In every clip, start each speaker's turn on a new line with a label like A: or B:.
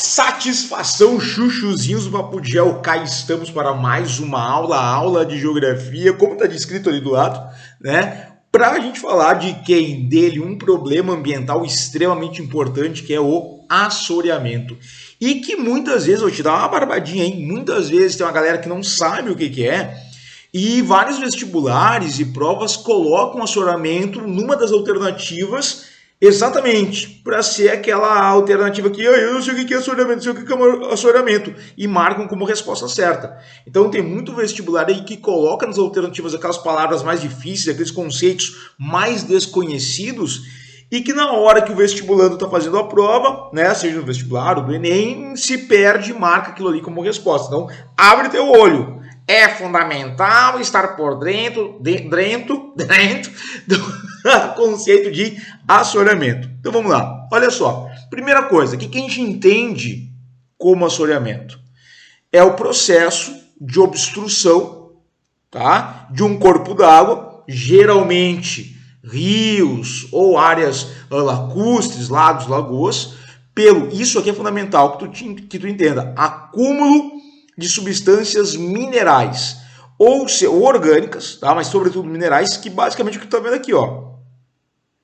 A: Satisfação, chuchuzinhos do Papo de Gel, cá estamos para mais uma aula de geografia, como está descrito ali do lado, né? Para a gente falar de quem? Dele, um problema ambiental extremamente importante, que é o assoreamento. E que muitas vezes, vou te dar uma barbadinha, hein? Muitas vezes tem uma galera que não sabe o que é, e vários vestibulares e provas colocam assoreamento numa das alternativas, exatamente para ser aquela alternativa que eu não sei o que é assoreamento, não sei o que é assoreamento, e marcam como resposta certa. Então tem muito vestibular aí que coloca nas alternativas aquelas palavras mais difíceis, aqueles conceitos mais desconhecidos, e que na hora que o vestibulando está fazendo a prova, né, seja no vestibular ou do Enem, se perde e marca aquilo ali como resposta. Então abre teu olho. É fundamental estar por dentro do conceito de assoreamento. Então vamos lá. Olha só. Primeira coisa, o que a gente entende como assoreamento? É o processo de obstrução, tá, de um corpo d'água, geralmente rios ou áreas lacustres, lagos, lagoas, isso aqui é fundamental que tu entenda, acúmulo de substâncias minerais, ou orgânicas, tá? Mas sobretudo minerais, que basicamente é o que tu tá vendo aqui, ó.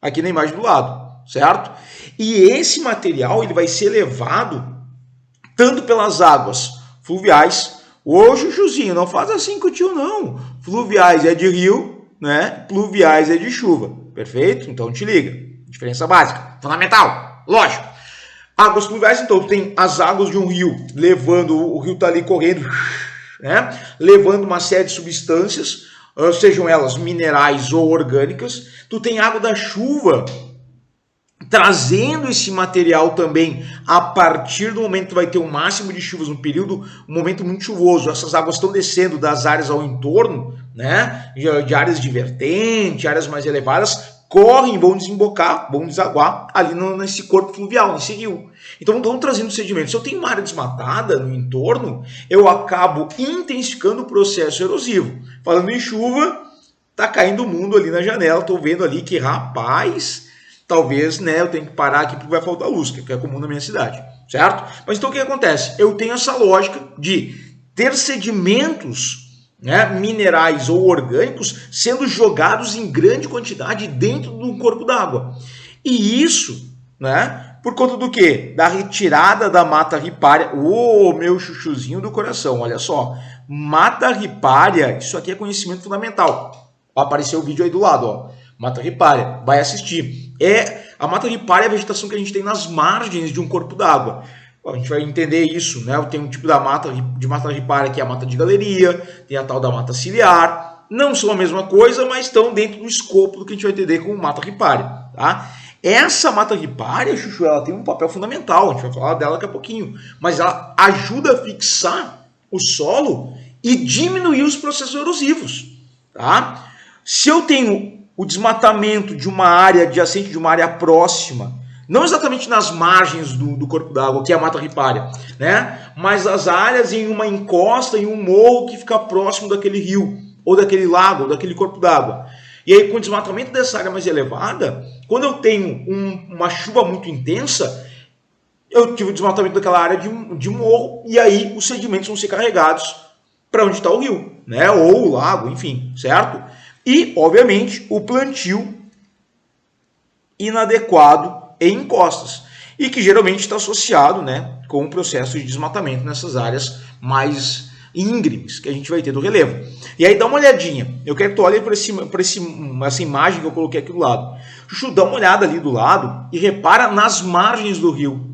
A: Aqui na imagem do lado, certo? E esse material ele vai ser levado tanto pelas águas fluviais. Ô, Chuchuzinho, não faz assim com o tio, não. Fluviais é de rio, né? Pluviais é de chuva. Perfeito? Então te liga. Diferença básica. Fundamental. Lógico. Águas fluviais, então, tem as águas de um rio, o rio está ali correndo, né? Levando uma série de substâncias, sejam elas minerais ou orgânicas. Tu tem água da chuva, trazendo esse material também a partir do momento que vai ter o máximo de chuvas no período, um momento muito chuvoso. Essas águas estão descendo das áreas ao entorno, né? De áreas de vertente, áreas mais elevadas, correm, vão desembocar, vão desaguar ali nesse corpo fluvial, nesse rio. Então estão trazendo sedimentos. Se eu tenho uma área desmatada no entorno, eu acabo intensificando o processo erosivo. Falando em chuva, tá caindo o mundo ali na janela, estou vendo ali que, rapaz, talvez, né, eu tenho que parar aqui porque vai faltar luz, que é comum na minha cidade, certo? Mas então o que acontece? Eu tenho essa lógica de ter sedimentos, né, minerais ou orgânicos sendo jogados em grande quantidade dentro do corpo d'água. E isso, né, por conta do quê? Da retirada da mata ripária. Ô, meu chuchuzinho do coração, olha só. Mata ripária, isso aqui é conhecimento fundamental. Vai aparecer o vídeo aí do lado, ó. Mata ripária, vai assistir. A mata ripária é a vegetação que a gente tem nas margens de um corpo d'água. A gente vai entender isso, né? Tem um tipo de mata ripária que é a mata de galeria, tem a tal da mata ciliar. Não são a mesma coisa, mas estão dentro do escopo do que a gente vai entender como mata ripária, tá? Essa mata ripária, Chuchu, ela tem um papel fundamental, a gente vai falar dela daqui a pouquinho, mas ela ajuda a fixar o solo e diminuir os processos erosivos, tá? Se eu tenho o desmatamento de uma área adjacente, de uma área próxima, não exatamente nas margens do corpo d'água, que é a mata ripária, né? Mas as áreas em uma encosta, em um morro que fica próximo daquele rio, ou daquele lago, ou daquele corpo d'água. E aí, com o desmatamento dessa área mais elevada, quando eu tenho uma chuva muito intensa, eu tive o desmatamento daquela área de morro, e aí os sedimentos vão ser carregados para onde está o rio, né? Ou o lago, enfim, certo? E, obviamente, o plantio inadequado em encostas, e que geralmente está associado, né, com o processo de desmatamento nessas áreas mais íngremes que a gente vai ter do relevo. E aí dá uma olhadinha, eu quero que tu olhe para essa imagem que eu coloquei aqui do lado. Chuchu, dá uma olhada ali do lado e repara nas margens do rio.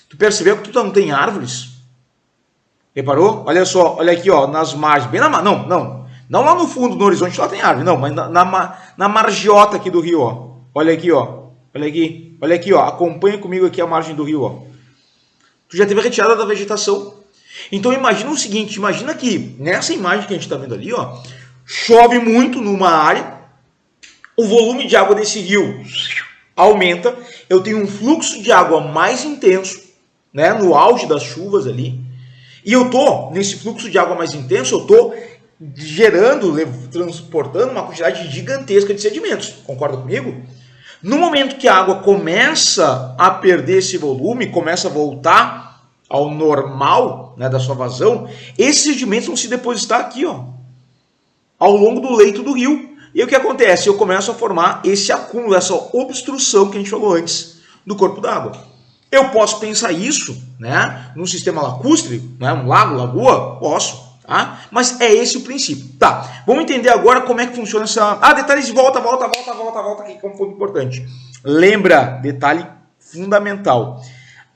A: Tu percebeu que tu não tem árvores? Reparou? Olha só, olha aqui, ó, nas margens, bem não lá no fundo, no horizonte, lá tem árvore, não, mas na margiota aqui do rio, ó. Olha aqui, ó. Olha aqui, ó. Acompanha comigo aqui a margem do rio, ó. Tu já teve a retirada da vegetação. Então imagina o seguinte, imagina que nessa imagem que a gente está vendo ali, ó, chove muito numa área, o volume de água desse rio aumenta, eu tenho um fluxo de água mais intenso, né, no auge das chuvas ali, e eu tô nesse fluxo de água mais intenso, eu tô transportando uma quantidade gigantesca de sedimentos. Concorda comigo? No momento que a água começa a perder esse volume, começa a voltar ao normal, né, da sua vazão, esses sedimentos vão se depositar aqui, ó, ao longo do leito do rio. E o que acontece? Eu começo a formar esse acúmulo, essa obstrução que a gente falou antes do corpo d'água. Eu posso pensar isso, né, num sistema lacustre, né, um lago, lagoa? Posso. Tá? Mas é esse o princípio. Tá, vamos entender agora como é que funciona essa... detalhes de volta, aqui que é um ponto importante. Lembra, detalhe fundamental.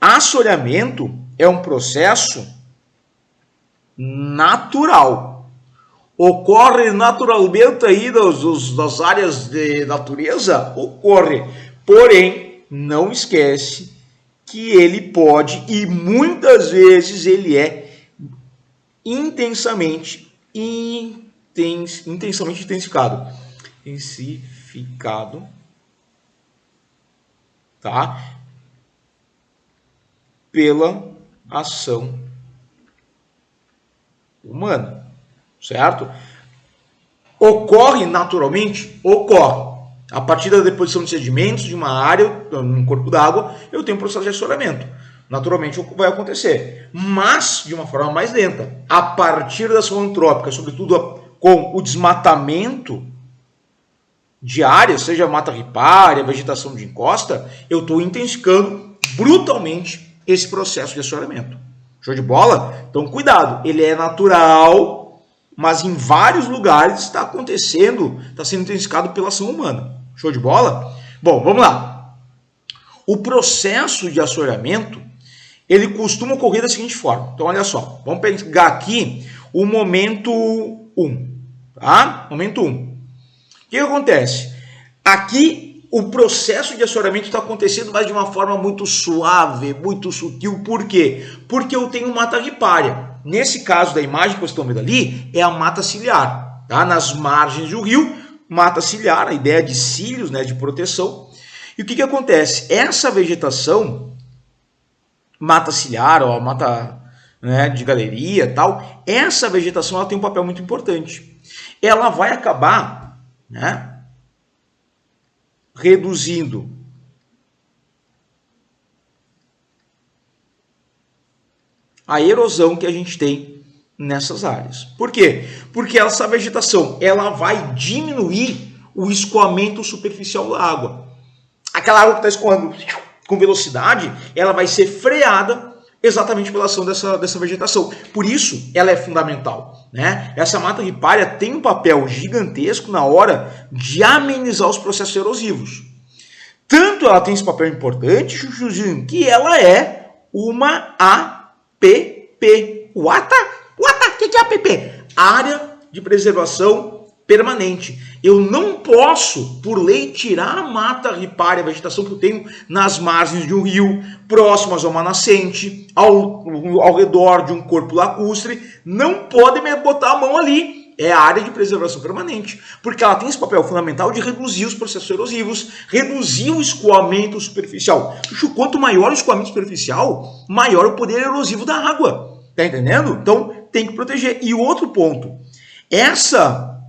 A: Assoreamento é um processo natural. Ocorre naturalmente aí das áreas de natureza? Ocorre. Porém, não esquece que ele pode, e muitas vezes ele é intensamente intensificado, tá? Pela ação humana, certo? Ocorre naturalmente? Ocorre. A partir da deposição de sedimentos de uma área, num corpo d'água, eu tenho um processo de assoreamento. Naturalmente vai acontecer, mas de uma forma mais lenta. A partir da ação antrópica, sobretudo com o desmatamento de áreas, seja mata ripária, vegetação de encosta, eu estou intensificando brutalmente esse processo de assoreamento. Show de bola? Então cuidado, ele é natural, mas em vários lugares está acontecendo, está sendo intensificado pela ação humana. Show de bola? Bom, vamos lá. O processo de assoreamento, ele costuma ocorrer da seguinte forma. Então, olha só. Vamos pegar aqui o momento 1. Tá? Momento 1. O que acontece? Aqui, o processo de assoreamento está acontecendo, mas de uma forma muito suave, muito sutil. Por quê? Porque eu tenho mata ripária. Nesse caso da imagem que vocês estão vendo ali, é a mata ciliar. Tá? Nas margens do rio, mata ciliar, a ideia de cílios, né, de proteção. E o que acontece? Essa vegetação, mata ciliar, ou mata, né, de galeria, tal, essa vegetação ela tem um papel muito importante. Ela vai acabar, né, reduzindo a erosão que a gente tem nessas áreas. Por quê? Porque essa vegetação ela vai diminuir o escoamento superficial da água. Aquela água que está escoando com velocidade, ela vai ser freada exatamente pela ação dessa vegetação. Por isso, ela é fundamental, né? Essa mata ripária tem um papel gigantesco na hora de amenizar os processos erosivos. Tanto ela tem esse papel importante, Chuchuzinho, que ela é uma APP. What? O que é APP? Área de preservação permanente. Eu não posso, por lei, tirar a mata ripária, a vegetação que eu tenho nas margens de um rio, próximas a uma nascente, ao redor de um corpo lacustre. Não pode me botar a mão ali. É a área de preservação permanente, porque ela tem esse papel fundamental de reduzir os processos erosivos, reduzir o escoamento superficial. Quanto maior o escoamento superficial, maior o poder erosivo da água. Tá entendendo? Então, tem que proteger. E o outro ponto, essa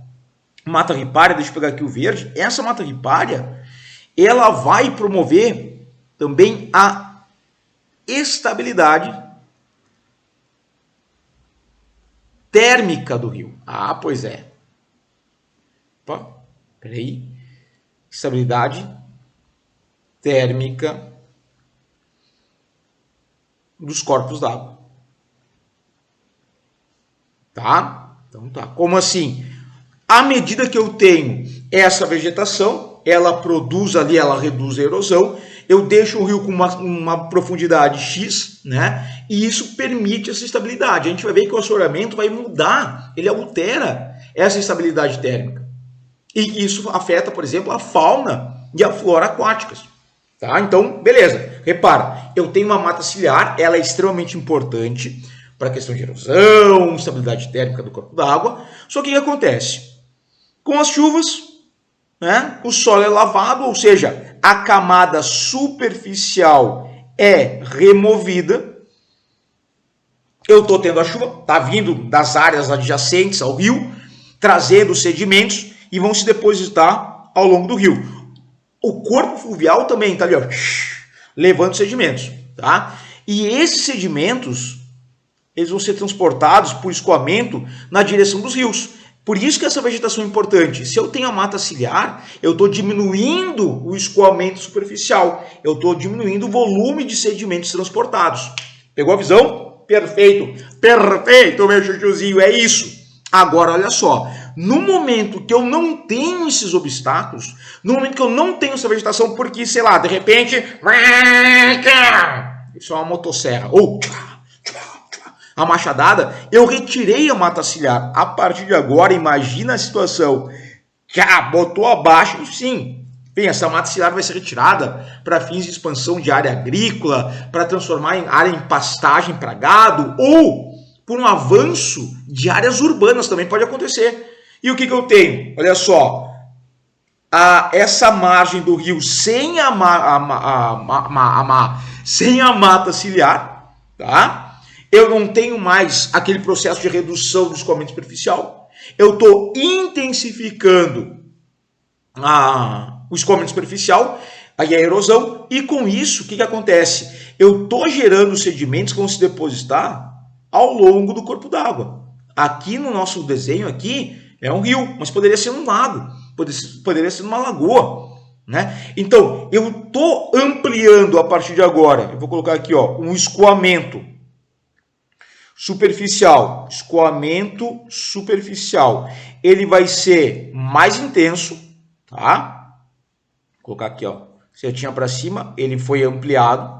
A: mata ripária, deixa eu pegar aqui o verde, essa mata ripária, ela vai promover também a estabilidade térmica do rio. Ah, pois é. Opa, peraí. Estabilidade térmica dos corpos d'água. Tá? Então tá. Como assim? À medida que eu tenho essa vegetação, ela produz ali, ela reduz a erosão, eu deixo o rio com uma profundidade X, né? E isso permite essa estabilidade. A gente vai ver que o assoreamento vai mudar, ele altera essa estabilidade térmica. E isso afeta, por exemplo, a fauna e a flora aquáticas. Tá? Então, beleza. Repara, eu tenho uma mata ciliar, ela é extremamente importante para a questão de erosão, estabilidade térmica do corpo d'água. Só que o que acontece? Com as chuvas, né, o solo é lavado, ou seja, a camada superficial é removida. Eu estou tendo a chuva, está vindo das áreas adjacentes ao rio, trazendo sedimentos e vão se depositar ao longo do rio. O corpo fluvial também está ali, ó, levando sedimentos, tá? E esses sedimentos, eles vão ser transportados por escoamento na direção dos rios. Por isso que essa vegetação é importante. Se eu tenho a mata ciliar, eu estou diminuindo o escoamento superficial. Eu estou diminuindo o volume de sedimentos transportados. Pegou a visão? Perfeito. Perfeito, meu chuchuzinho. É isso. Agora, olha só. No momento que eu não tenho esses obstáculos, no momento que eu não tenho essa vegetação, porque, sei lá, de repente... Isso é uma motosserra. Ou... a machadada, eu retirei a mata ciliar. A partir de agora, imagina a situação. Já botou abaixo, sim. Bem, essa mata ciliar vai ser retirada para fins de expansão de área agrícola, para transformar em área em pastagem para gado, ou por um avanço de áreas urbanas também pode acontecer. E o que eu tenho? Olha só, essa margem do rio sem a mata ciliar, tá? Eu não tenho mais aquele processo de redução do escoamento superficial. Eu estou intensificando o escoamento superficial, aí a erosão, e com isso, o que acontece? Eu estou gerando sedimentos que vão se depositar ao longo do corpo d'água. Aqui no nosso desenho aqui é um rio, mas poderia ser um lago, poderia ser uma lagoa, né? Então, eu estou ampliando a partir de agora, eu vou colocar aqui, ó, um escoamento superficial, escoamento superficial, ele vai ser mais intenso, tá? Vou colocar aqui, ó, setinha para cima, ele foi ampliado.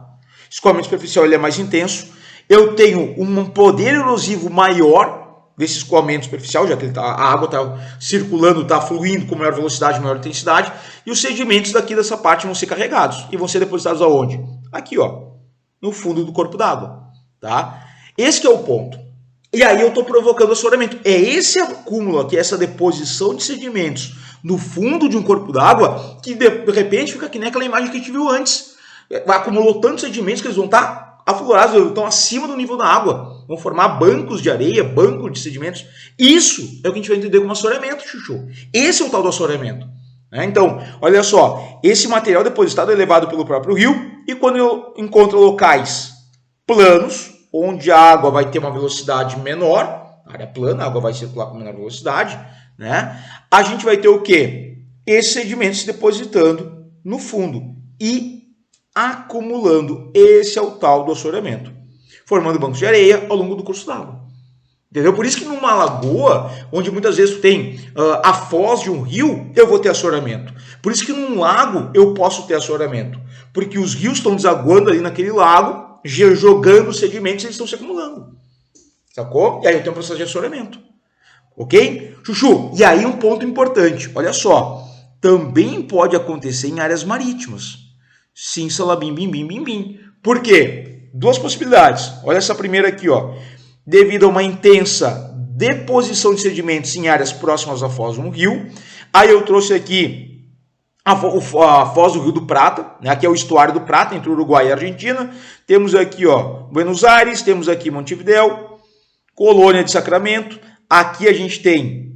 A: Escoamento superficial, ele é mais intenso. Eu tenho um poder erosivo maior desse escoamento superficial, já que a água está circulando, está fluindo com maior velocidade, maior intensidade, e os sedimentos daqui dessa parte vão ser carregados e vão ser depositados aonde? Aqui, ó, no fundo do corpo d'água, tá? Esse que é o ponto. E aí eu estou provocando assoreamento. É esse acúmulo aqui, essa deposição de sedimentos no fundo de um corpo d'água que de repente fica que nem aquela imagem que a gente viu antes. Acumulou tantos sedimentos que eles vão estar aflorados, estão acima do nível da água. Vão formar bancos de areia, bancos de sedimentos. Isso é o que a gente vai entender como assoreamento, chuchu. Esse é o tal do assoreamento. Então, olha só. Esse material depositado é levado pelo próprio rio e quando eu encontro locais planos, onde a água vai ter uma velocidade menor, área plana, a água vai circular com menor velocidade, né? A gente vai ter o quê? Esses sedimentos se depositando no fundo e acumulando. Esse é o tal do assoreamento, formando bancos de areia ao longo do curso d'água. Entendeu? Por isso que numa lagoa, onde muitas vezes tu tem a foz de um rio, eu vou ter assoreamento. Por isso que num lago eu posso ter assoreamento, porque os rios estão desaguando ali naquele lago, jogando sedimentos, eles estão se acumulando. Sacou? E aí eu tenho um processo de assoreamento. Ok? Chuchu, e aí um ponto importante. Olha só. Também pode acontecer em áreas marítimas. Sim, salabim, bim, bim, bim, bim. Por quê? Duas possibilidades. Olha essa primeira aqui, ó. Devido a uma intensa deposição de sedimentos em áreas próximas à foz de um rio. Aí eu trouxe aqui a foz do Rio do Prata, né? Aqui é o estuário do Prata, entre o Uruguai e a Argentina. Temos aqui, ó, Buenos Aires, temos aqui Montevidéu, Colônia de Sacramento. Aqui a gente tem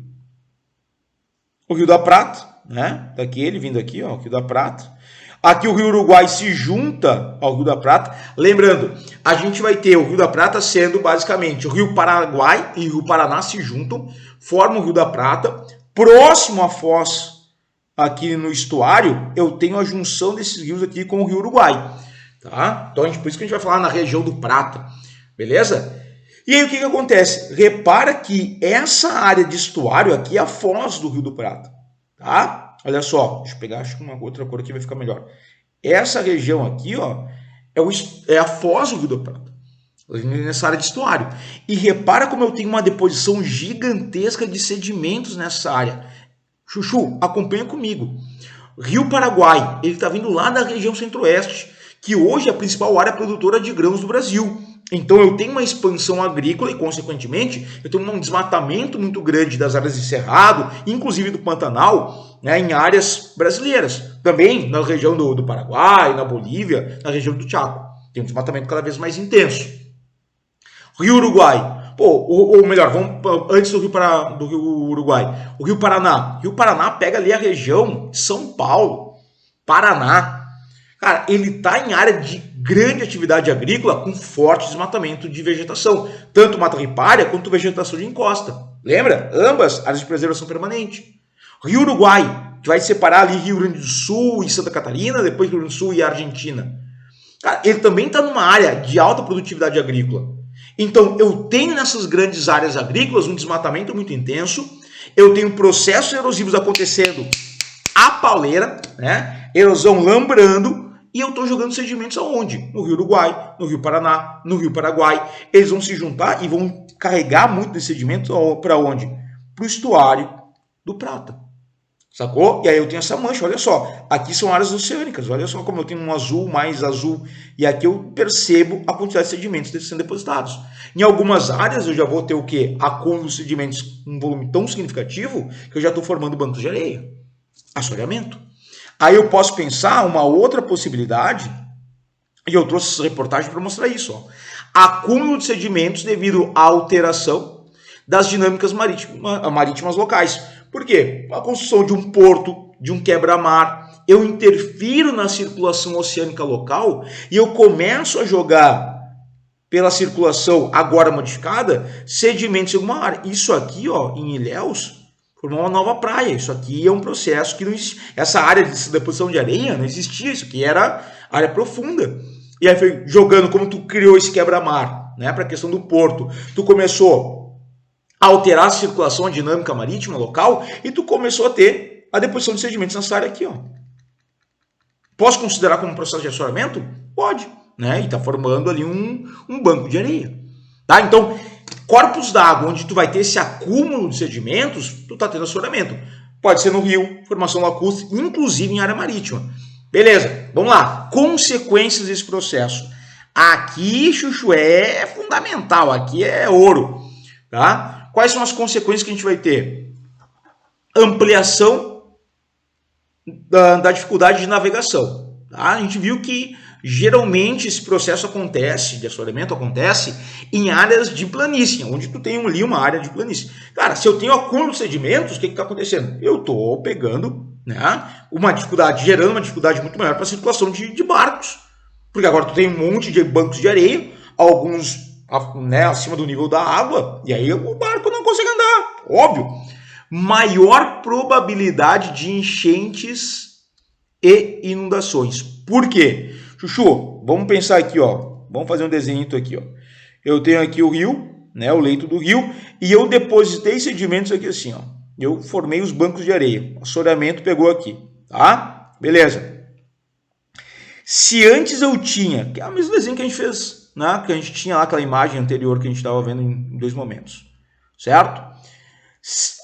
A: o Rio da Prata, né? Daqui ele vindo aqui, ó, o Rio da Prata. Aqui o Rio Uruguai se junta ao Rio da Prata. Lembrando, a gente vai ter o Rio da Prata sendo basicamente o Rio Paraguai e o Rio Paraná se juntam, formam o Rio da Prata. Próximo à foz aqui no estuário, eu tenho a junção desses rios aqui com o Rio Uruguai, tá? Então, por isso que a gente vai falar na região do Prata, beleza? E aí, o que acontece? Repara que essa área de estuário aqui é a foz do Rio do Prata, tá? Olha só, deixa eu pegar, acho que uma outra cor aqui vai ficar melhor. Essa região aqui, ó, é a foz do Rio do Prata, nessa área de estuário. E repara como eu tenho uma deposição gigantesca de sedimentos nessa área. Chuchu, acompanha comigo. Rio Paraguai, ele está vindo lá da região centro-oeste, que hoje é a principal área produtora de grãos do Brasil. Então eu tenho uma expansão agrícola e, consequentemente, eu tenho um desmatamento muito grande das áreas de cerrado, inclusive do Pantanal, né, em áreas brasileiras. Também na região do Paraguai, na Bolívia, na região do Chaco. Tem um desmatamento cada vez mais intenso. Rio Uruguai. Pô, ou melhor, vamos antes do Rio Uruguai. O Rio Paraná. O Rio Paraná pega ali a região de São Paulo. Paraná, cara, ele está em área de grande atividade agrícola com forte desmatamento de vegetação, tanto mata ripária quanto vegetação de encosta. Lembra? Ambas áreas de preservação permanente. Rio Uruguai, que vai separar ali Rio Grande do Sul e Santa Catarina, depois Rio Grande do Sul e Argentina. Cara, ele também está numa área de alta produtividade agrícola. Então, eu tenho nessas grandes áreas agrícolas um desmatamento muito intenso, eu tenho processos erosivos acontecendo à pauleira, né? Erosão lambrando, e eu estou jogando sedimentos aonde? No Rio Uruguai, no Rio Paraná, no Rio Paraguai. Eles vão se juntar e vão carregar muito desse sedimento para onde? Para o estuário do Prata. Sacou? E aí eu tenho essa mancha, olha só. Aqui são áreas oceânicas, olha só como eu tenho um azul, mais azul. E aqui eu percebo a quantidade de sedimentos sendo depositados. Em algumas áreas eu já vou ter o quê? Acúmulo de sedimentos em um volume tão significativo que eu já estou formando bancos de areia. Assoreamento. Aí eu posso pensar uma outra possibilidade, e eu trouxe essa reportagem para mostrar isso. Ó. Acúmulo de sedimentos devido à alteração das dinâmicas marítimas locais. Por quê? A construção de um porto, de um quebra-mar, eu interfiro na circulação oceânica local e eu começo a jogar pela circulação agora modificada sedimentos em alguma área. Isso aqui, ó, em Ilhéus, formou uma nova praia. Isso aqui é um processo que não existe. Essa área de deposição de areia não existia. Isso aqui era área profunda. E aí foi jogando, como tu criou esse quebra-mar, né, para a questão do porto. Tu começou a alterar a circulação, a dinâmica marítima local, e tu começou a ter a deposição de sedimentos nessa área aqui, ó. Posso considerar como um processo de assoreamento? Pode, né? E está formando ali um banco de areia. Tá? Então, corpos d'água onde tu vai ter esse acúmulo de sedimentos, tu está tendo assoreamento. Pode ser no rio, formação lacustre, inclusive em área marítima. Beleza, vamos lá. Consequências desse processo. Aqui, Chuchu, é fundamental, aqui é ouro. Tá? Quais são as consequências que a gente vai ter? Ampliação da dificuldade de navegação. Tá? A gente viu que geralmente esse processo acontece, de assoreamento acontece em áreas de planície, onde tu tem ali uma área de planície. Cara, se eu tenho acúmulo de sedimentos, o que está acontecendo? Eu estou pegando, né, uma dificuldade, gerando uma dificuldade muito maior para a circulação de barcos. Porque agora tu tem um monte de bancos de areia, alguns, né, acima do nível da água, e aí o barco não consegue andar, óbvio. Maior probabilidade de enchentes e inundações. Por quê? Chuchu, vamos pensar aqui, ó. Vamos fazer um desenho aqui, ó. Eu tenho aqui o rio, né, o leito do rio, e eu depositei sedimentos aqui assim, ó. Eu formei os bancos de areia. O assoreamento pegou aqui, tá? Beleza. Se antes eu tinha, que é o mesmo desenho que a gente fez, né, que a gente tinha lá aquela imagem anterior que a gente estava vendo em dois momentos, certo?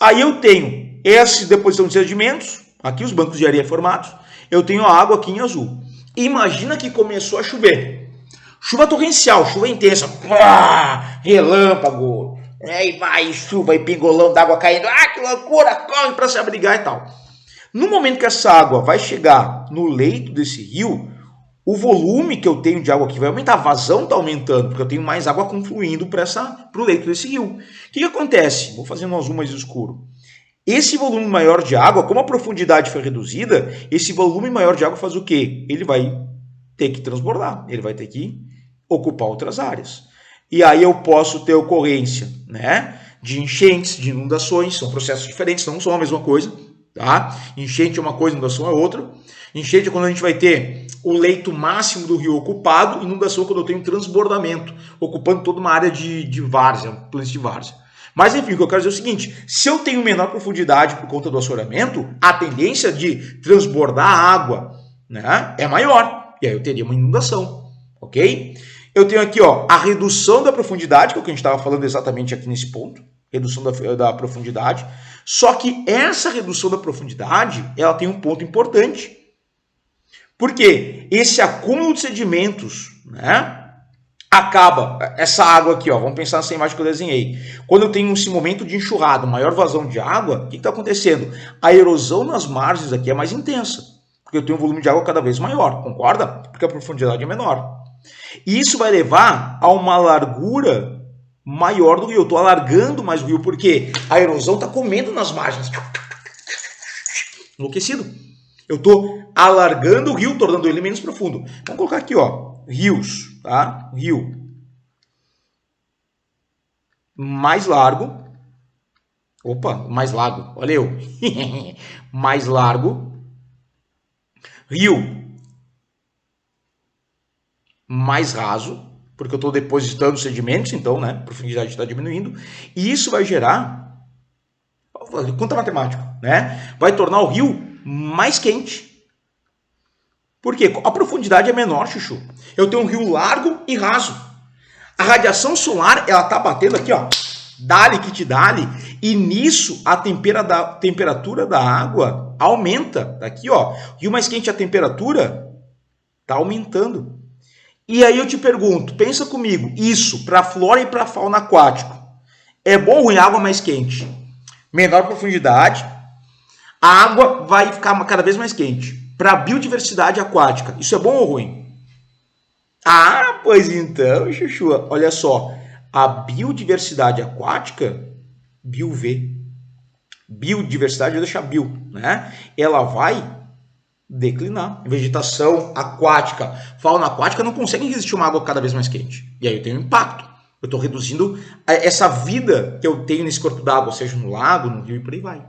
A: Aí eu tenho essa deposição de sedimentos, aqui os bancos de areia formados, eu tenho a água aqui em azul. Imagina que começou a chover. Chuva torrencial, chuva intensa, relâmpago, e vai chuva e pingolão d'água caindo, que loucura, corre para se abrigar e tal. No momento que essa água vai chegar no leito desse rio, o volume que eu tenho de água aqui vai aumentar, a vazão está aumentando, porque eu tenho mais água confluindo para o leito desse rio. O que acontece? Vou fazer um azul mais escuro. Esse volume maior de água, como a profundidade foi reduzida, esse volume maior de água faz o quê? Ele vai ter que transbordar, ele vai ter que ocupar outras áreas. E aí eu posso ter ocorrência, né, de enchentes, de inundações, são processos diferentes, não são a mesma coisa. Tá? Enchente é uma coisa, inundação é outra. Enchente é quando a gente vai ter o leito máximo do rio ocupado, inundação é quando eu tenho transbordamento, ocupando toda uma área de várzea, planície de várzea. Mas enfim, o que eu quero dizer é o seguinte, se eu tenho menor profundidade por conta do assoreamento, a tendência de transbordar a água, né, é maior, e aí eu teria uma inundação, ok? Eu tenho aqui, ó, a redução da profundidade, que é o que a gente estava falando exatamente aqui nesse ponto, redução da profundidade, só que essa redução da profundidade, ela tem um ponto importante. Por quê? Esse acúmulo de sedimentos, né, acaba, essa água aqui, ó, vamos pensar nessa imagem que eu desenhei. Quando eu tenho esse momento de enxurrada, maior vazão de água, o que está acontecendo? A erosão nas margens aqui é mais intensa, porque eu tenho um volume de água cada vez maior, concorda? Porque a profundidade é menor. E isso vai levar a uma largura maior do rio. Eu estou alargando mais o rio, porque a erosão está comendo nas margens. Enlouquecido. Eu estou alargando o rio, tornando ele menos profundo. Vamos colocar aqui, ó, rios, tá? Rio mais largo. Opa, mais largo, olha eu. Mais largo. Rio mais raso, porque eu estou depositando sedimentos, então, né, a profundidade está diminuindo. E isso vai gerar, conta matemática, né? Vai tornar o rio mais quente. Por quê? A profundidade é menor, Chuchu. Eu tenho um rio largo e raso. A radiação solar, ela tá batendo aqui, ó. Dale que te dale. E nisso, a temperatura da água aumenta. Aqui, ó. Rio mais quente, a temperatura tá aumentando. E aí eu te pergunto, pensa comigo, isso para flora e para fauna aquático, é bom ou ruim? Água mais quente? Menor profundidade, a água vai ficar cada vez mais quente. Para a biodiversidade aquática, isso é bom ou ruim? Ah, pois então, Chuchu, olha só, a biodiversidade aquática, BioV, biodiversidade, eu deixo a bio, né? Ela vai declinar. Vegetação aquática, fauna aquática não consegue resistir uma água cada vez mais quente. E aí eu tenho um impacto. Eu estou reduzindo essa vida que eu tenho nesse corpo d'água, seja no lago, no rio e por aí vai.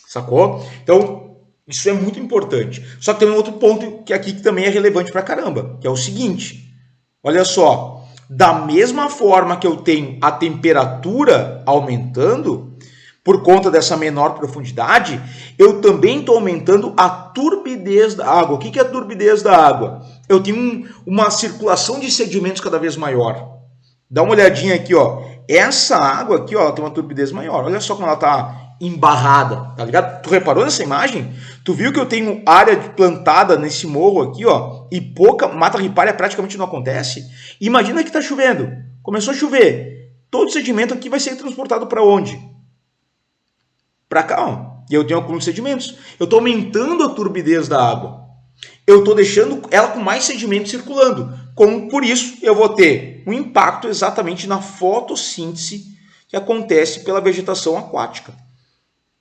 A: Sacou? Então, isso é muito importante. Só que tem um outro ponto que aqui que também é relevante pra caramba, que é o seguinte. Olha só, da mesma forma que eu tenho a temperatura aumentando, por conta dessa menor profundidade, eu também estou aumentando a turbidez da água. O que é a turbidez da água? Eu tenho uma circulação de sedimentos cada vez maior. Dá uma olhadinha aqui, ó. Essa água aqui, ó, ela tem uma turbidez maior. Olha só como ela está embarrada, tá ligado? Tu reparou nessa imagem? Tu viu que eu tenho área plantada nesse morro aqui, ó, e pouca mata ripária praticamente não acontece? Imagina que está chovendo. Começou a chover. Todo o sedimento aqui vai ser transportado para onde? Para cá, ó. E eu tenho acúmulo de sedimentos. Eu estou aumentando a turbidez da água. Eu estou deixando ela com mais sedimentos circulando. Por isso, eu vou ter um impacto exatamente na fotossíntese que acontece pela vegetação aquática.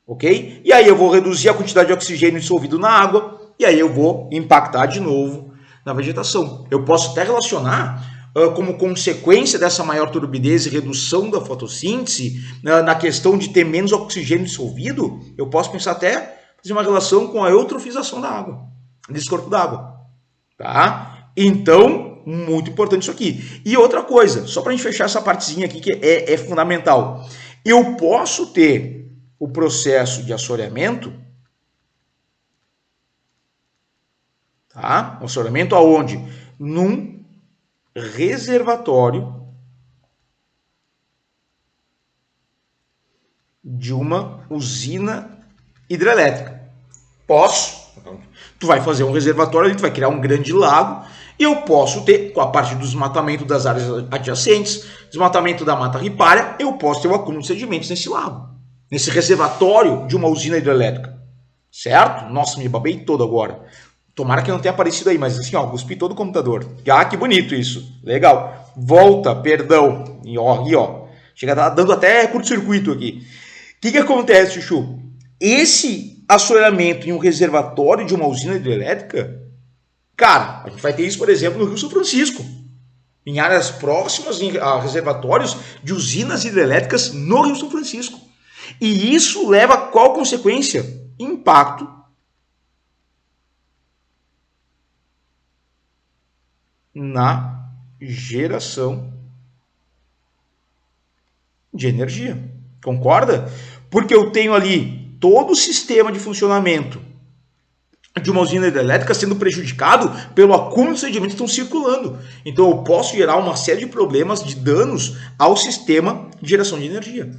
A: Ok? E aí eu vou reduzir a quantidade de oxigênio dissolvido na água. E aí eu vou impactar de novo na vegetação. Eu posso até relacionar como consequência dessa maior turbidez e redução da fotossíntese, na questão de ter menos oxigênio dissolvido, eu posso pensar até fazer uma relação com a eutrofização da água, desse corpo d'água. Tá? Então, muito importante isso aqui. E outra coisa, só para a gente fechar essa partezinha aqui que é fundamental. Eu posso ter o processo de assoreamento, tá? Assoreamento aonde? Num reservatório de uma usina hidrelétrica. Posso. Tu vai fazer um reservatório ali, tu vai criar um grande lago, e eu posso ter, com a parte do desmatamento das áreas adjacentes, desmatamento da mata ripária, eu posso ter o acúmulo de sedimentos nesse lago, nesse reservatório de uma usina hidrelétrica. Certo? Nossa, me babei todo agora. Tomara que não tenha aparecido aí, mas assim, ó, cuspi todo o computador. Ah, que bonito isso. Legal. Volta, perdão. E ó. Chega dando até curto-circuito aqui. O que acontece, Chuchu? Esse assoreamento em um reservatório de uma usina hidrelétrica, cara, a gente vai ter isso, por exemplo, no Rio São Francisco. Em áreas próximas a reservatórios de usinas hidrelétricas no Rio São Francisco. E isso leva a qual consequência? Impacto na geração de energia. Concorda? Porque eu tenho ali todo o sistema de funcionamento de uma usina hidrelétrica sendo prejudicado pelo acúmulo de sedimentos que estão circulando. Então eu posso gerar uma série de problemas, de danos ao sistema de geração de energia.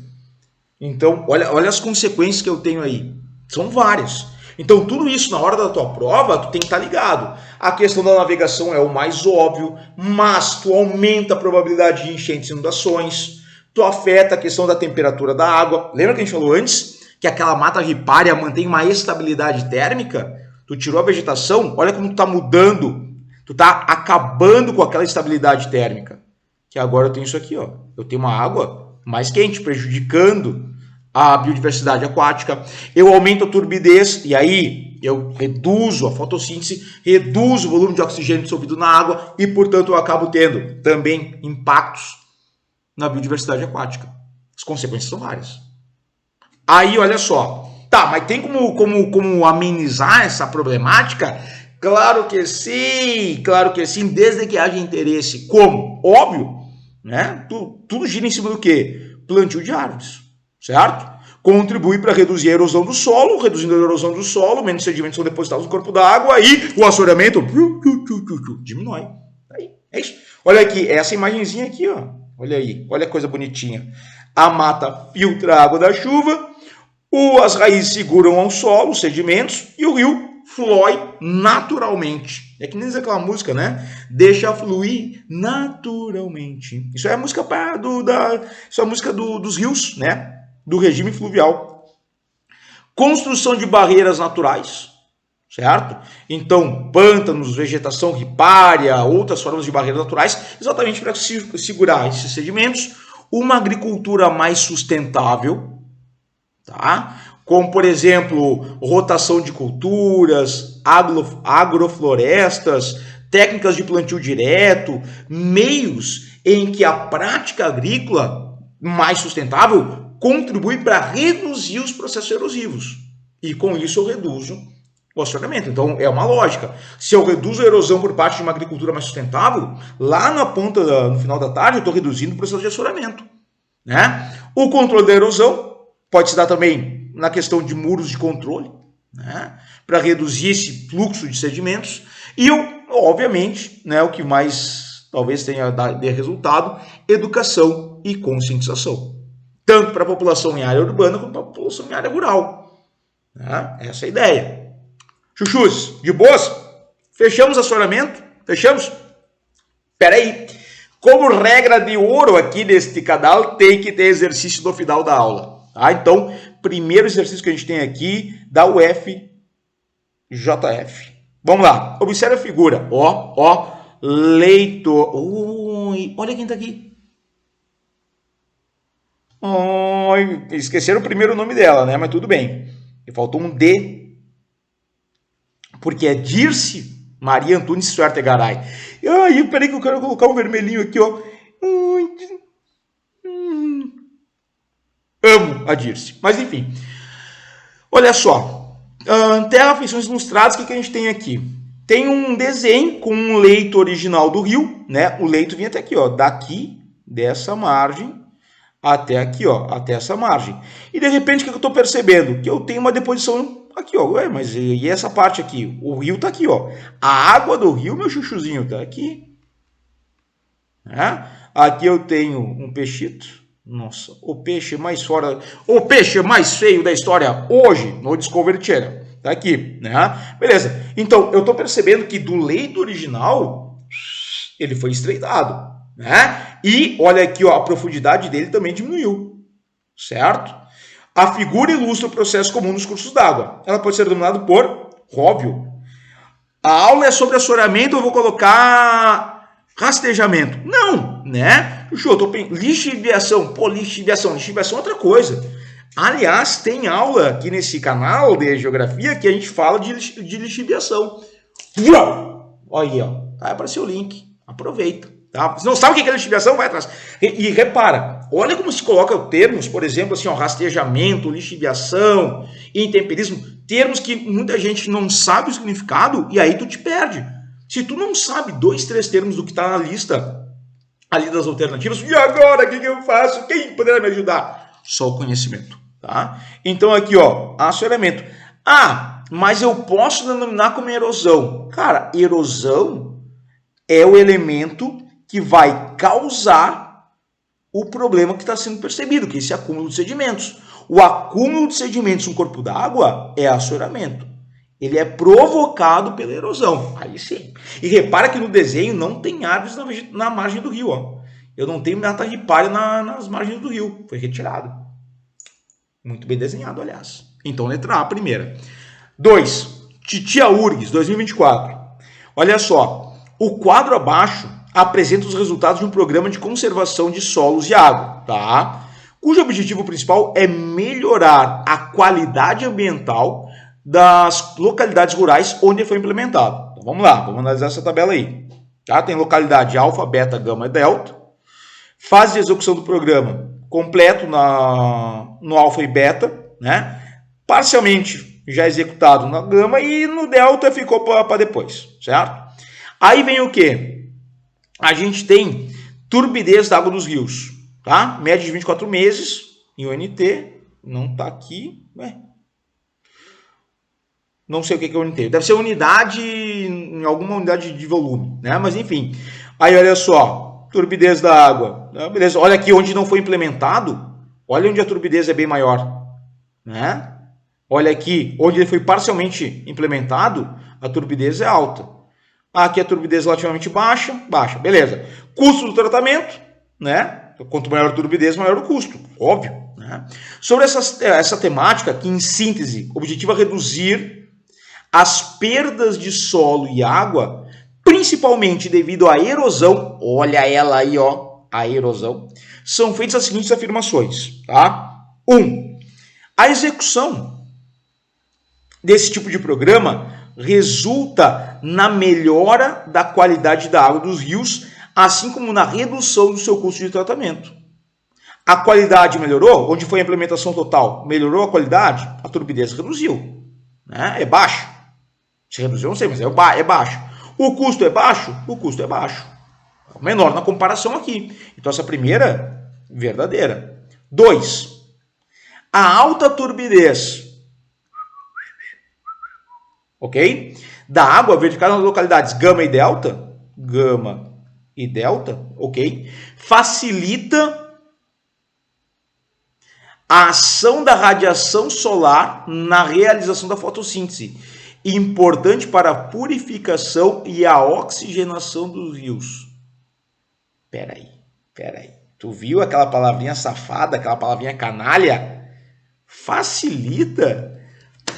A: Então, olha as consequências que eu tenho aí. São várias. Então, tudo isso, na hora da tua prova, tu tem que estar ligado. A questão da navegação é o mais óbvio, mas tu aumenta a probabilidade de enchentes e inundações, tu afeta a questão da temperatura da água. Lembra que a gente falou antes? Que aquela mata ripária mantém uma estabilidade térmica? Tu tirou a vegetação, olha como tu está mudando, tu está acabando com aquela estabilidade térmica. Que agora eu tenho isso aqui, ó. Eu tenho uma água mais quente, prejudicando a biodiversidade aquática. Eu aumento a turbidez, e aí eu reduzo a fotossíntese, reduzo o volume de oxigênio dissolvido na água e, portanto, eu acabo tendo também impactos na biodiversidade aquática. As consequências são várias. Aí, olha só. Tá, mas tem como amenizar essa problemática? Claro que sim, desde que haja interesse. Como? Óbvio, né? Tudo gira em cima do quê? Plantio de árvores, certo? Contribui para reduzir a erosão do solo, reduzindo a erosão do solo, menos sedimentos são depositados no corpo da água e o assoreamento diminui. Aí, é isso. Olha aqui, essa imagenzinha aqui, ó. Olha aí, olha a coisa bonitinha. A mata filtra a água da chuva, as raízes seguram ao solo, os sedimentos, e o rio flui naturalmente. É que nem diz aquela música, né? Deixa fluir naturalmente. Isso é a música isso é a música dos rios, né? Do regime fluvial. Construção de barreiras naturais, certo? Então, pântanos, vegetação ripária, outras formas de barreiras naturais, exatamente para segurar esses sedimentos. Uma agricultura mais sustentável, tá? Como, por exemplo, rotação de culturas, agroflorestas, técnicas de plantio direto, meios em que a prática agrícola mais sustentável contribui para reduzir os processos erosivos. E com isso eu reduzo o assoreamento. Então é uma lógica. Se eu reduzo a erosão por parte de uma agricultura mais sustentável, lá na ponta, no final da tarde, eu estou reduzindo o processo de assoreamento, né? O controle da erosão pode se dar também na questão de muros de controle, né? Para reduzir esse fluxo de sedimentos. E, obviamente, né, o que mais talvez tenha de resultado, educação e conscientização. Tanto para a população em área urbana quanto para a população em área rural. Né? Essa é a ideia. Chuchus, de boas? Fechamos o assoreamento? Fechamos? Espera aí. Como regra de ouro aqui neste canal, tem que ter exercício no final da aula. Tá? Então, primeiro exercício que a gente tem aqui da UFJF. Vamos lá. Observe a figura. Leitor. Ui, olha quem está aqui. Esqueceram o primeiro nome dela, né? Mas tudo bem. E faltou um D. Porque é Dirce Maria Antunes Suertegaray. Peraí que eu quero colocar um vermelhinho aqui, ó. Amo a Dirce. Mas enfim. Olha só. Terra, feições ilustradas, o que a gente tem aqui? Tem um desenho com um leito original do rio, né? O leito vinha até aqui, ó. Daqui, dessa margem, até aqui, ó, até essa margem. E de repente, o que eu estou percebendo? Que eu tenho uma deposição aqui, ó. Ué, mas e essa parte aqui? O rio está aqui, ó. A água do rio, meu chuchuzinho, está aqui. Né? Aqui eu tenho um peixito. Nossa, o peixe mais feio da história hoje no Discovery Channel. Tá aqui, né? Beleza. Então, eu estou percebendo que do leito original, ele foi estreitado. Né? E olha aqui, ó, a profundidade dele também diminuiu, certo? A figura ilustra o processo comum nos cursos d'água. Ela pode ser denominada por óbvio. A aula é sobre assoreamento, eu vou colocar rastejamento. Não, né? Lixiviação. Pô, lixiviação é outra coisa. Aliás, tem aula aqui nesse canal de geografia que a gente fala de lixiviação. Olha aí, ó. Vai aparecer o link. Aproveita. Tá? Se não sabe o que é lixiviação, vai atrás. E repara, olha como se coloca termos, por exemplo, assim, ó, rastejamento, lixiviação, intemperismo, termos que muita gente não sabe o significado e aí tu te perde. Se tu não sabe 2, 3 termos do que está na lista ali das alternativas, e agora o que eu faço? Quem poderá me ajudar? Só o conhecimento. Tá? Então aqui, ó, assoreamento. Mas eu posso denominar como erosão. Cara, erosão é o elemento que vai causar o problema que está sendo percebido, que é esse acúmulo de sedimentos. O acúmulo de sedimentos no corpo d'água é assoreamento. Ele é provocado pela erosão. Aí sim. E repara que no desenho não tem árvores na margem do rio. Ó. Eu não tenho mata ripária nas margens do rio. Foi retirado. Muito bem desenhado, aliás. Então, letra A, primeira. 2. Titia Urgues, 2024. Olha só. O quadro abaixo apresenta os resultados de um programa de conservação de solos e água, tá? Cujo objetivo principal é melhorar a qualidade ambiental das localidades rurais onde foi implementado. Então vamos lá, vamos analisar essa tabela aí. Tá? Tem localidade alfa, beta, gama e delta. Fase de execução do programa completo no alfa e beta, né? Parcialmente já executado na gama e no delta ficou para depois, certo? Aí vem o que? A gente tem turbidez da água dos rios, tá? Média de 24 meses em UNT, não está aqui, né? Não sei o que é UNT, deve ser unidade, em alguma unidade de volume, né? Mas enfim, aí olha só, turbidez da água, beleza? Olha aqui onde não foi implementado, olha onde a turbidez é bem maior, né? Olha aqui, onde ele foi parcialmente implementado, a turbidez é alta. Aqui a turbidez relativamente baixa, beleza. Custo do tratamento, né? Quanto maior a turbidez, maior o custo, óbvio. Né? Sobre essa temática, que em síntese, o objetivo é reduzir as perdas de solo e água, principalmente devido à erosão, olha ela aí, ó, a erosão, são feitas as seguintes afirmações, tá? 1. A execução desse tipo de programa resulta na melhora da qualidade da água dos rios, assim como na redução do seu custo de tratamento. A qualidade melhorou? Onde foi a implementação total? Melhorou a qualidade? A turbidez reduziu. Né? É baixa. Se reduziu, não sei, mas é baixo. O custo é baixo? O custo é baixo. É o menor na comparação aqui. Então, essa primeira, verdadeira. 2. A alta turbidez, ok? Da água verificada nas localidades gama e delta, ok? Facilita a ação da radiação solar na realização da fotossíntese, importante para a purificação e a oxigenação dos rios. Peraí. Tu viu aquela palavrinha safada, aquela palavrinha canalha? Facilita?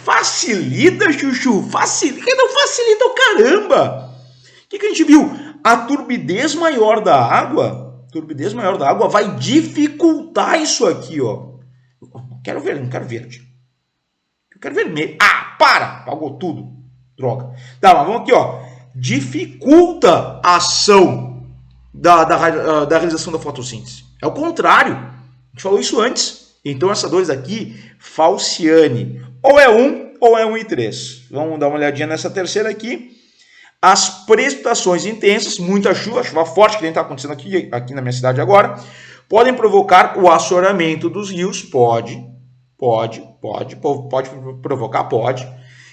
A: Facilita, Chuchu? Facilita? Não facilita o caramba! O que a gente viu? A turbidez maior da água vai dificultar isso aqui, ó. Não quero verde. Eu quero vermelho. Ah, apagou tudo. Droga. Tá, mas vamos aqui, ó. Dificulta a ação da realização da fotossíntese. É o contrário. A gente falou isso antes. Então, essa 2 aqui, falciane. Ou é 1 ou é 1,3. Vamos dar uma olhadinha nessa terceira aqui. As precipitações intensas, muita chuva forte, que nem está acontecendo aqui na minha cidade agora, podem provocar o assoreamento dos rios. Pode provocar,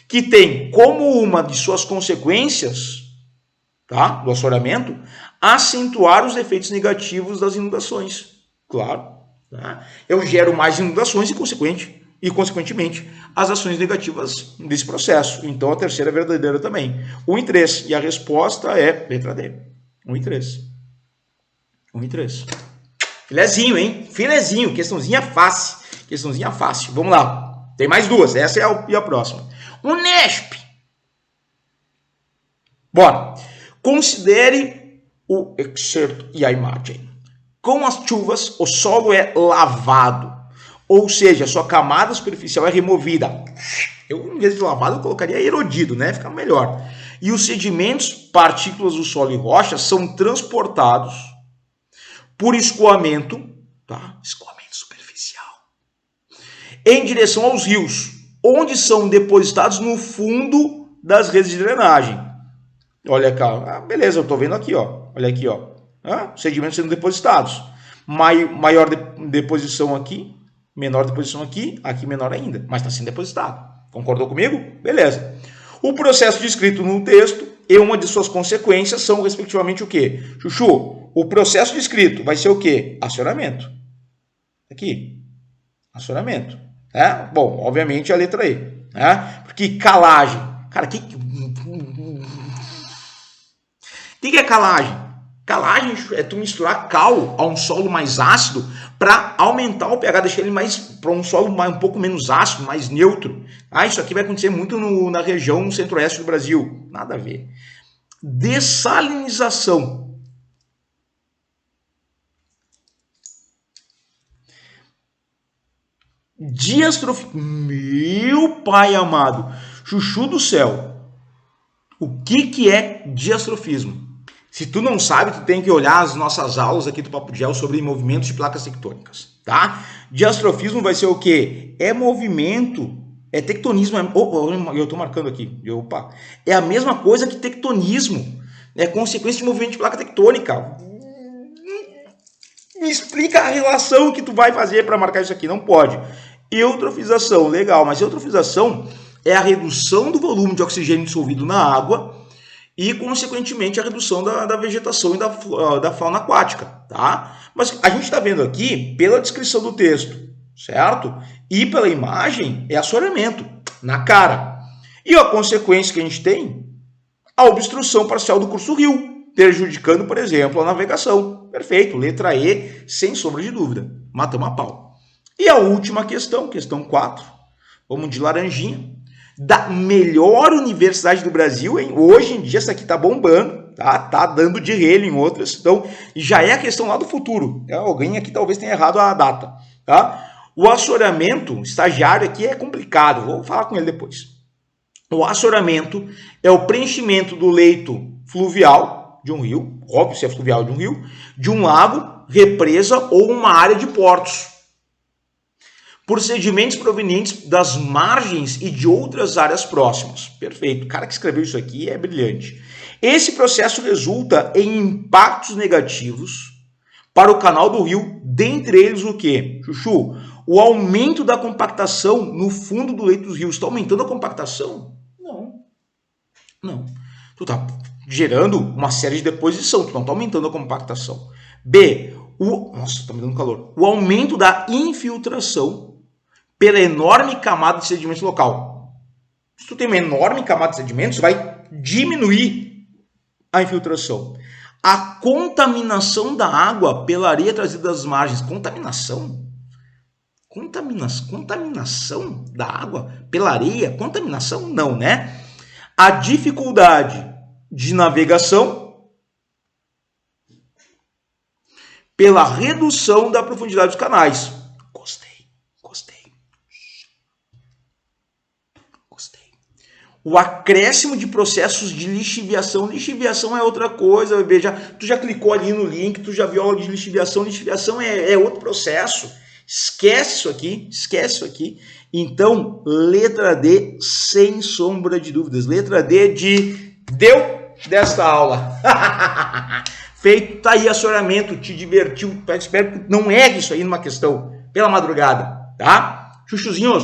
A: que tem como uma de suas consequências, tá, do assoreamento, acentuar os efeitos negativos das inundações. Claro, tá? Eu gero mais inundações e, consequentemente, as ações negativas desse processo. Então, a terceira é verdadeira também. 1,3. E a resposta é letra D. 1,3. 1,3. Filezinho, hein? Filezinho. Questãozinha fácil. Vamos lá. Tem mais 2. Essa é a próxima. Unesp. Bora. Considere o excerto e a imagem. Com as chuvas, o solo é lavado. Ou seja, sua camada superficial é removida. Eu, em vez de lavado, eu colocaria erodido, né? Fica melhor. E os sedimentos, partículas do solo e rochas, são transportados por escoamento, tá? Escoamento superficial, em direção aos rios, onde são depositados no fundo das redes de drenagem. Olha cá, beleza, eu estou vendo aqui, ó. Olha aqui, ó. Sedimentos sendo depositados. Maior deposição aqui, menor deposição aqui menor ainda, mas está sendo depositado. Concordou comigo? Beleza. O processo descrito no texto e uma de suas consequências são, respectivamente, o quê? Chuchu, o processo descrito vai ser o quê? Acionamento. Aqui. Acionamento. Né? Bom, obviamente a letra E. Né? Porque calagem. Cara, o que é calagem? Calagem é tu misturar cal a um solo mais ácido para aumentar o pH, deixar ele mais para um solo um pouco menos ácido, mais neutro. Isso aqui vai acontecer muito na região centro-oeste do Brasil. Nada a ver. Dessalinização. Diastrofismo. Meu pai amado. Chuchu do céu. O que é diastrofismo? Se tu não sabe, tu tem que olhar as nossas aulas aqui do Papo Gel sobre movimentos de placas tectônicas, tá? Diastrofismo vai ser o quê? É movimento, é tectonismo. Eu tô marcando aqui. Opa. É a mesma coisa que tectonismo. É consequência de movimento de placa tectônica. Me explica a relação que tu vai fazer para marcar isso aqui. Não pode. Eutrofização, legal, mas eutrofização é a redução do volume de oxigênio dissolvido na água e, consequentemente, a redução da vegetação e da fauna aquática, tá? Mas a gente está vendo aqui, pela descrição do texto, certo? E pela imagem, é assoreamento, na cara. E a consequência que a gente tem? A obstrução parcial do curso do rio, prejudicando, por exemplo, a navegação. Perfeito, letra E, sem sombra de dúvida. Matamos a pau. E a última questão, questão 4, vamos de laranjinha, da melhor universidade do Brasil, hein? Hoje em dia essa aqui tá bombando, tá dando de relho em outras, então já é a questão lá do futuro. Alguém aqui talvez tenha errado a data, tá? O assoreamento estagiário aqui é complicado, vou falar com ele depois. O assoreamento é o preenchimento do leito fluvial de um rio, óbvio se é fluvial de um rio, de um lago, represa ou uma área de portos, por sedimentos provenientes das margens e de outras áreas próximas. Perfeito. O cara que escreveu isso aqui é brilhante. Esse processo resulta em impactos negativos para o canal do rio, dentre eles o quê? Chuchu, o aumento da compactação no fundo do leito dos rios. Está aumentando a compactação? Não. Tu está gerando uma série de deposição, tu não está aumentando a compactação. B, nossa, está me dando calor. O aumento da infiltração pela enorme camada de sedimentos local. Se tu tem uma enorme camada de sedimentos, vai diminuir a infiltração. A contaminação da água pela areia trazida das margens. Contaminação da água pela areia? Contaminação? Não, né? A dificuldade de navegação pela redução da profundidade dos canais. Gostei. O acréscimo de processos de lixiviação. Lixiviação é outra coisa, bebê. Tu já clicou ali no link, tu já viu a aula de lixiviação. Lixiviação é outro processo. Esquece isso aqui. Então, letra D, sem sombra de dúvidas. Letra D de deu desta aula. Feito, tá aí assoreamento, te divertiu. Espero que não ergue isso aí numa questão pela madrugada, tá? Chuchuzinhos,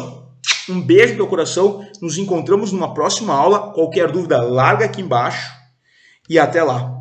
A: um beijo no teu coração. Nos encontramos numa próxima aula. Qualquer dúvida, larga aqui embaixo. E até lá.